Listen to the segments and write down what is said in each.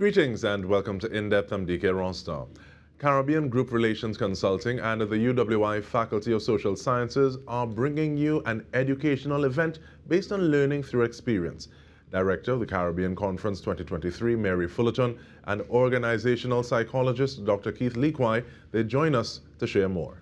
Greetings and welcome to In-Depth. I'm Dike Rostant. Caribbean Group Relations Consulting and the UWI Faculty of Social Sciences are bringing you an educational event based on learning through experience. Director of the Caribbean Conference 2023, Mary Fullerton, and organizational psychologist, Dr. Keith Lequay, they join us to share more.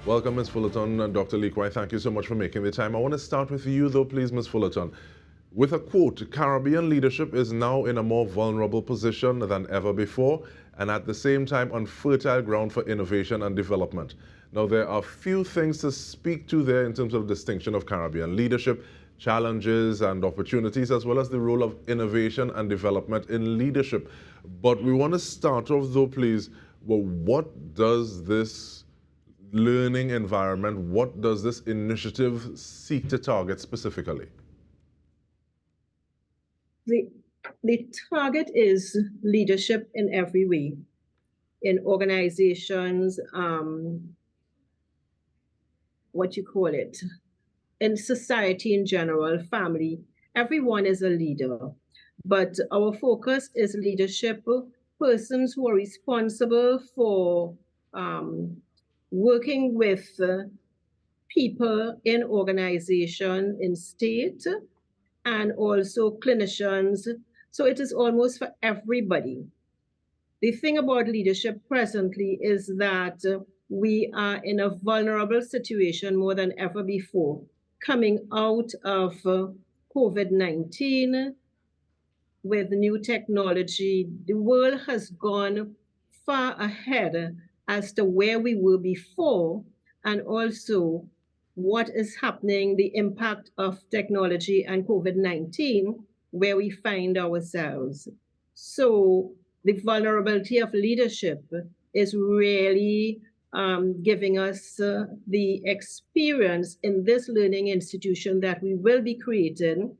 Welcome, Ms. Fullerton and Dr. Lequay. Thank you so much for making the time. I want to start with you, though, please, Ms. Fullerton. With a quote, Caribbean leadership is now in a more vulnerable position than ever before, and at the same time on fertile ground for innovation and development. Now, there are few things to speak to there in terms of distinction of Caribbean leadership, challenges and opportunities, as well as the role of innovation and development in leadership. But we want to start off, though, please, well, what does this learning environment, what does this initiative seek to target specifically? The target is leadership in every way, in organizations, in society in general, family. Everyone is a leader, but our focus is leadership, persons who are responsible for working with people in organization, in state, and also clinicians. So it is almost for everybody. The thing about leadership presently is that we are in a vulnerable situation more than ever before. Coming out of COVID-19 with new technology, the world has gone far ahead as to where we were before, and also what is happening, the impact of technology and COVID-19, where we find ourselves. So the vulnerability of leadership is really giving us the experience in this learning institution that we will be creating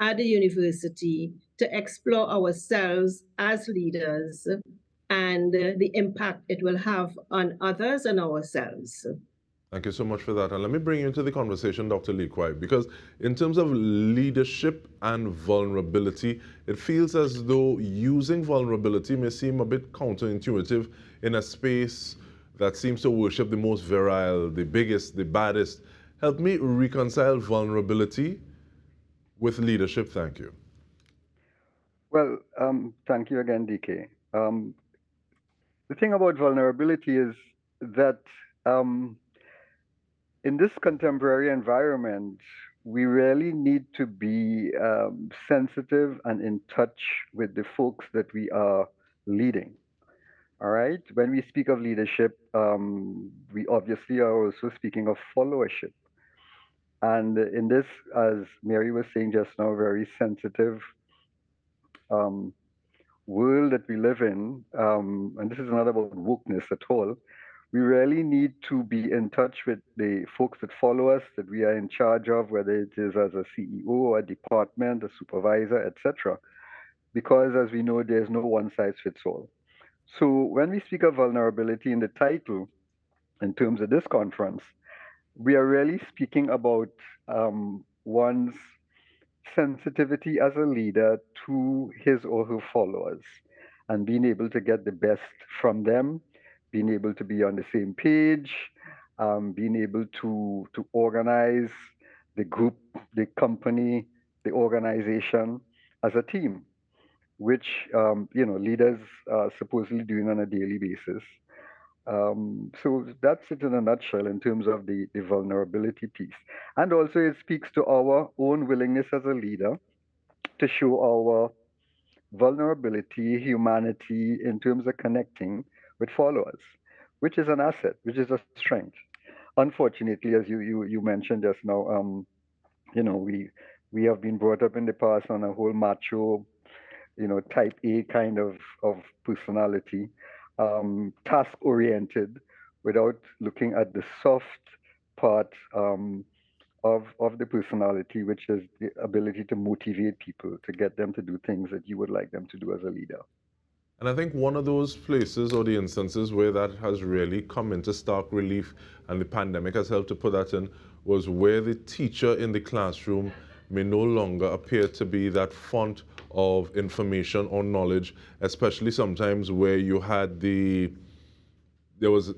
at the university to explore ourselves as leaders and the impact it will have on others and ourselves. Thank you so much for that. And let me bring you into the conversation, Dr. Lequay, because in terms of leadership and vulnerability, it feels as though using vulnerability may seem a bit counterintuitive in a space that seems to worship the most virile, the biggest, the baddest. Help me reconcile vulnerability with leadership. Thank you. Well, thank you again, DK. The thing about vulnerability is that in this contemporary environment, we really need to be sensitive and in touch with the folks that we are leading. All right. When we speak of leadership, we obviously are also speaking of followership. And in this, as Mary was saying just now, very sensitive world that we live in, and this is not about wokeness at all, we really need to be in touch with the folks that follow us, that we are in charge of, whether it is as a CEO, a department, a supervisor, etc. Because as we know, there's no one size fits all. So when we speak of vulnerability in the title, in terms of this conference, we are really speaking about one's sensitivity as a leader to his or her followers and being able to get the best from them, being able to be on the same page, being able to organize the group, the company, the organization as a team, which leaders are supposedly doing on a daily basis. So that's it in a nutshell in terms of the vulnerability piece. And also it speaks to our own willingness as a leader to show our vulnerability, humanity in terms of connecting with followers, which is an asset, which is a strength. Unfortunately, as you mentioned just now, we have been brought up in the past on a whole macho, type A kind of personality, task-oriented, without looking at the soft part of the personality, which is the ability to motivate people, to get them to do things that you would like them to do as a leader. And I think one of those places or the instances where that has really come into stark relief, and the pandemic has helped to put that in, was where the teacher in the classroom may no longer appear to be that font of information or knowledge, especially sometimes where there was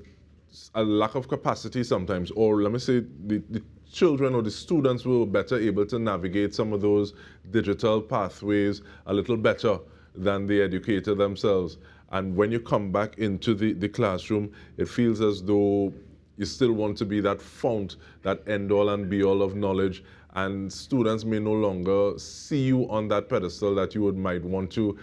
a lack of capacity sometimes, or let me say the children or the students were better able to navigate some of those digital pathways a little better than the educator themselves. And when you come back into the classroom, it feels as though you still want to be that fount, that end all and be all of knowledge, and students may no longer see you on that pedestal that you might want to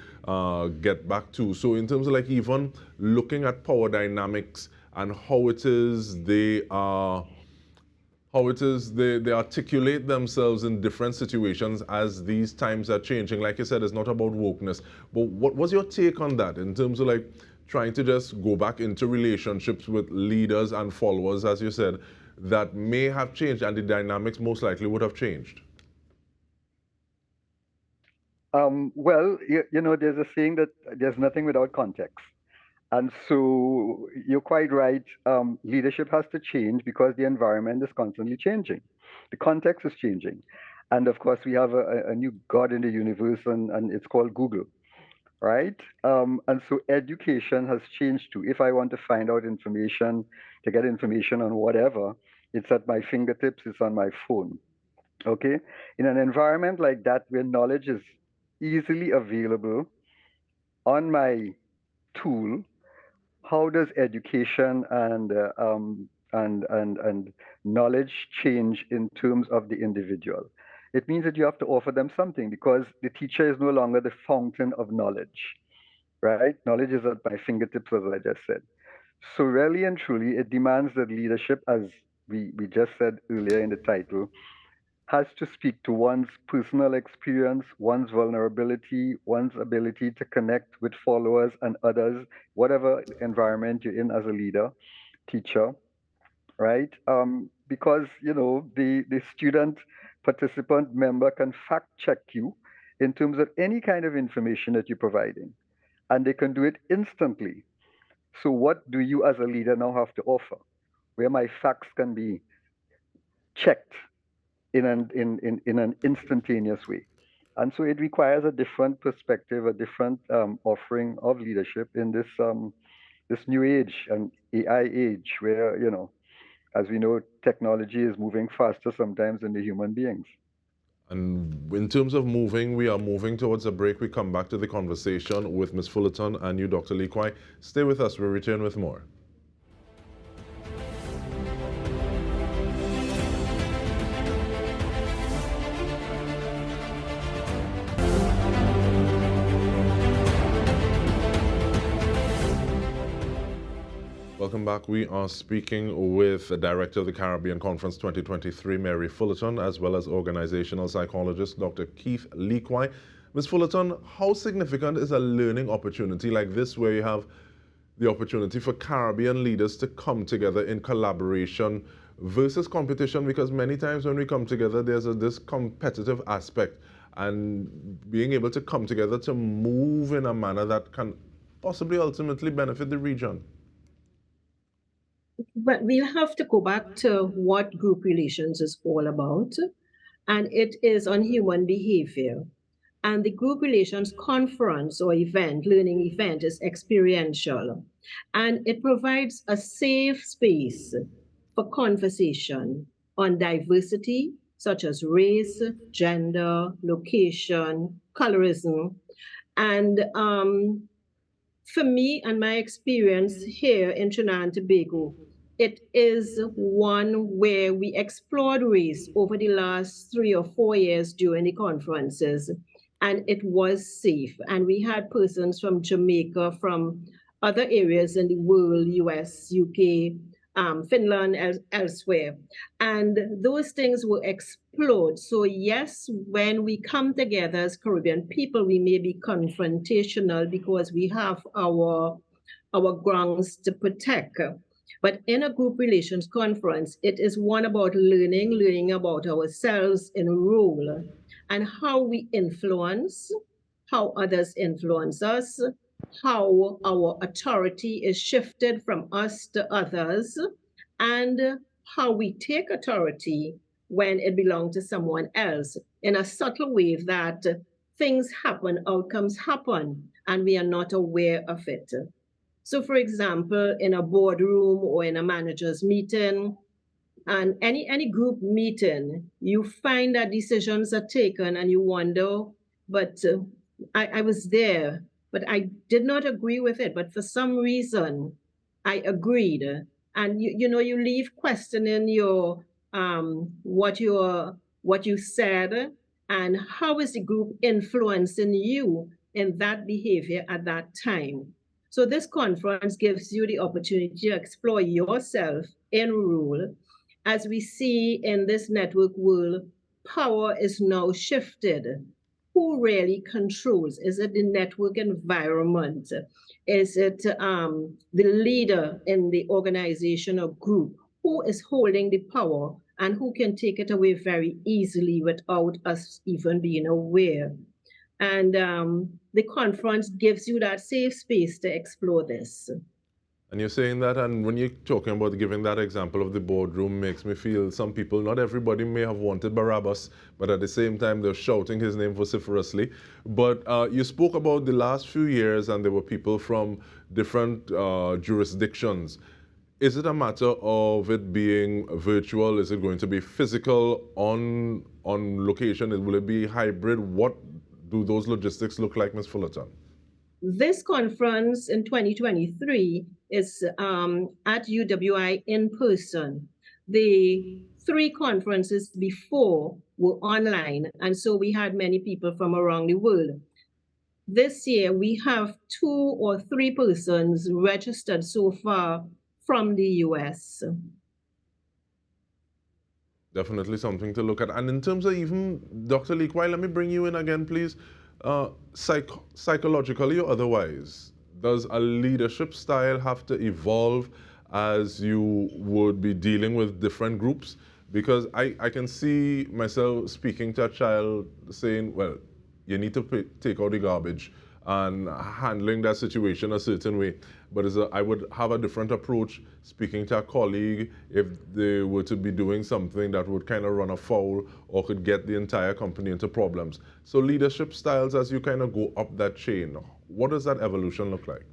get back to. So in terms of like even looking at power dynamics and how it is they articulate themselves in different situations as these times are changing. Like you said, it's not about wokeness. But what was your take on that in terms of like trying to just go back into relationships with leaders and followers, as you said, that may have changed and the dynamics most likely would have changed? Well, there's a saying that there's nothing without context. And so you're quite right. Leadership has to change because the environment is constantly changing. The context is changing. And of course, we have a new God in the universe, and it's called Google, right? And so education has changed too. If I want to find out information, to get information on whatever, it's at my fingertips, it's on my phone. Okay? In an environment like that where knowledge is easily available on my tool, how does education and knowledge change in terms of the individual? It means that you have to offer them something because the teacher is no longer the fountain of knowledge, right? Knowledge is at my fingertips, as I just said. So really and truly, it demands that leadership, as we just said earlier in the title, has to speak to one's personal experience, one's vulnerability, one's ability to connect with followers and others, whatever environment you're in as a leader, teacher, right? Because the student, participant, member can fact check you in terms of any kind of information that you're providing, and they can do it instantly. So what do you as a leader now have to offer, where my facts can be checked in an instantaneous way? And so it requires a different perspective, a different offering of leadership in this new age, an AI age, where as we know, technology is moving faster sometimes than the human beings. And in terms of moving, we are moving towards a break. We come back to the conversation with Ms. Fullerton and you, Dr. Lequay. Stay with us. We'll return with more. Welcome back. We are speaking with the Director of the Caribbean Conference 2023, Mary Fullerton, as well as Organisational Psychologist, Dr. Keith Lequay. Ms. Fullerton, how significant is a learning opportunity like this, where you have the opportunity for Caribbean leaders to come together in collaboration versus competition? Because many times when we come together, there's this competitive aspect, and being able to come together to move in a manner that can possibly ultimately benefit the region. But we'll have to go back to what group relations is all about, and it is on human behavior. And the group relations conference or event, learning event, is experiential, and it provides a safe space for conversation on diversity, such as race, gender, location, colorism. And for me and my experience here in Trinidad and Tobago, it is one where we explored race over the last 3 or 4 years during the conferences, and it was safe. And we had persons from Jamaica, from other areas in the world, US, UK, Finland, elsewhere. And those things were explored. So yes, when we come together as Caribbean people, we may be confrontational because we have our grounds to protect. But in a group relations conference, it is one about learning about ourselves in role and how we influence, how others influence us, how our authority is shifted from us to others, and how we take authority when it belongs to someone else in a subtle way that things happen, outcomes happen, and we are not aware of it. So, for example, in a boardroom or in a manager's meeting, and any group meeting, you find that decisions are taken and you wonder, but I was there, but I did not agree with it. But for some reason, I agreed. And you leave questioning your what you said, and how is the group influencing you in that behavior at that time. So this conference gives you the opportunity to explore yourself in rule. As we see in this network world, power is now shifted. Who really controls? Is it the network environment? Is it the leader in the organization or group? Who is holding the power and who can take it away very easily without us even being aware? And the conference gives you that safe space to explore this. And you're saying that, and when you're talking about giving that example of the boardroom, makes me feel some people, not everybody may have wanted Barabbas, but at the same time they're shouting his name vociferously. But you spoke about the last few years, and there were people from different jurisdictions. Is it a matter of it being virtual? Is it going to be physical on location? Will it be hybrid? What do those logistics look like, Ms. Fullerton? This conference in 2023 is at UWI in person. The 3 conferences before were online, and so we had many people from around the world. This year, we have 2 or 3 persons registered so far from the US. Definitely something to look at. And in terms of even, Dr. Lequay, let me bring you in again, please. Psychologically or otherwise, does a leadership style have to evolve as you would be dealing with different groups? Because I can see myself speaking to a child saying, well, you need to take out the garbage, and handling that situation a certain way. But I would have a different approach speaking to a colleague if they were to be doing something that would kind of run afoul or could get the entire company into problems. So leadership styles, as you kind of go up that chain, what does that evolution look like?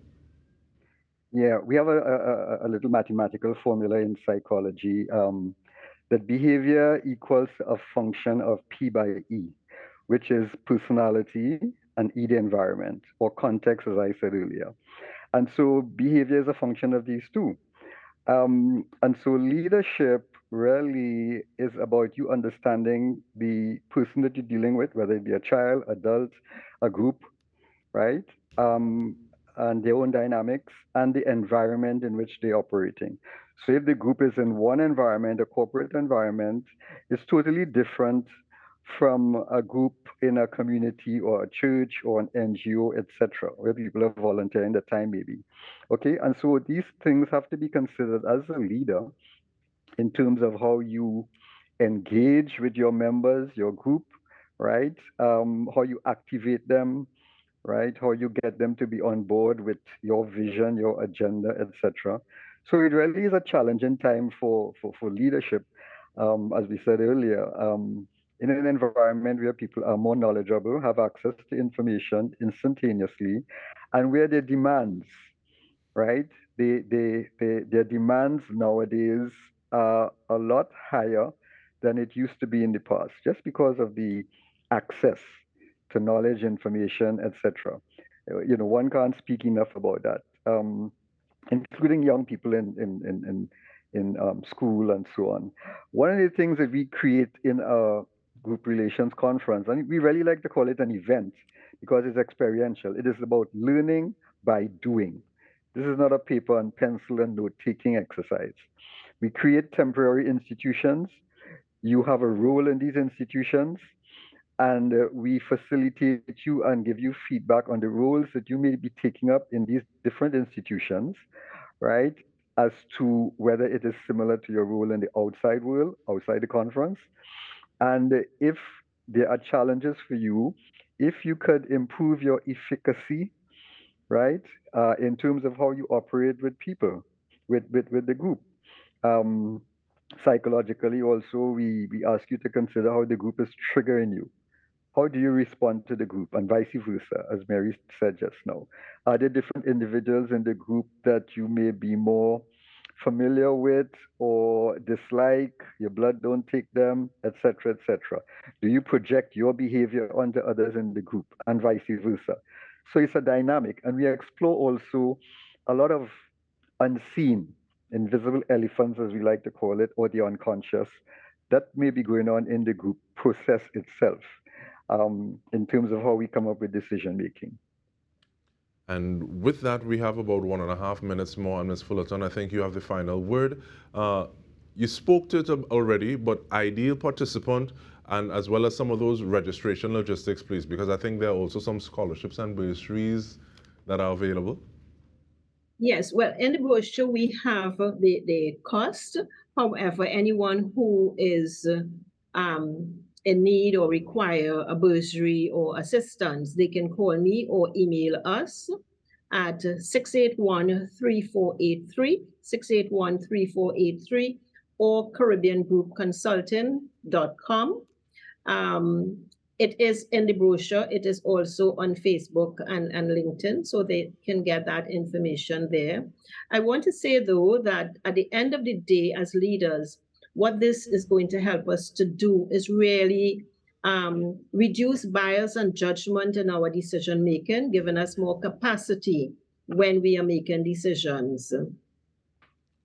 Yeah, we have a little mathematical formula in psychology that behavior equals a function of P by E, which is personality and E the environment, or context, as I said earlier. And so behavior is a function of these two. And so leadership really is about you understanding the person that you're dealing with, whether it be a child, adult, a group, right? And their own dynamics and the environment in which they're operating. So if the group is in one environment, a corporate environment, it's totally different from a group in a community or a church or an NGO, etc., where people are volunteering their time maybe. Okay, and so these things have to be considered as a leader in terms of how you engage with your members, your group, right? How you activate them, right? How you get them to be on board with your vision, your agenda, etc. So it really is a challenging time for leadership, as we said earlier, in an environment where people are more knowledgeable, have access to information instantaneously, and where their demands, right? Their demands nowadays are a lot higher than it used to be in the past, just because of the access to knowledge, information, etc. One can't speak enough about that, including young people in school and so on. One of the things that we create in a group relations conference, and we really like to call it an event because it's experiential. It is about learning by doing. This is not a paper and pencil and note-taking exercise. We create temporary institutions. You have a role in these institutions, and we facilitate you and give you feedback on the roles that you may be taking up in these different institutions, right? As to whether it is similar to your role in the outside world, outside the conference. And if there are challenges for you, if you could improve your efficacy, right? In terms of how you operate with people, with the group. Psychologically, also, we ask you to consider how the group is triggering you. How do you respond to the group, and vice versa, as Mary said just now? Are there different individuals in the group that you may be more familiar with or dislike? Your blood don't take them, etc., etc. Do you project your behavior onto others in the group, and vice versa? So it's a dynamic, and we explore also a lot of unseen, invisible elephants, as we like to call it, or the unconscious, that may be going on in the group process itself, in terms of how we come up with decision making. And with that, we have about 1.5 minutes more. And Ms. Fullerton, I think you have the final word. You spoke to it already, but ideal participant, and as well as some of those registration logistics, please, because I think there are also some scholarships and bursaries that are available. Yes, well, in the brochure, we have the cost. However, anyone who is in need or require a bursary or assistance, they can call me or email us at 681-3483, 681-3483, or CaribbeanGroupConsulting.com. It is in the brochure. It is also on Facebook and LinkedIn, so they can get that information there. I want to say, though, that at the end of the day, as leaders, what this is going to help us to do is really reduce bias and judgment in our decision making, giving us more capacity when we are making decisions.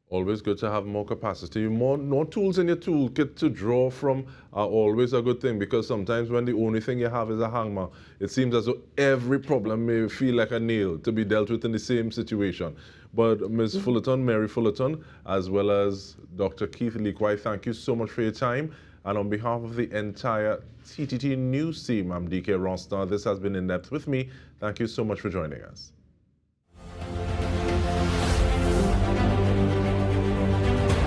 Always good to have more capacity. More tools in your toolkit to draw from are always a good thing, because sometimes when the only thing you have is a hangman, it seems as though every problem may feel like a nail to be dealt with in the same situation. But Ms. Fullerton, Mary Fullerton, as well as Dr. Keith Lequay, thank you so much for your time. And on behalf of the entire TTT News team, I'm Dike Rostant. This has been In Depth with me. Thank you so much for joining us.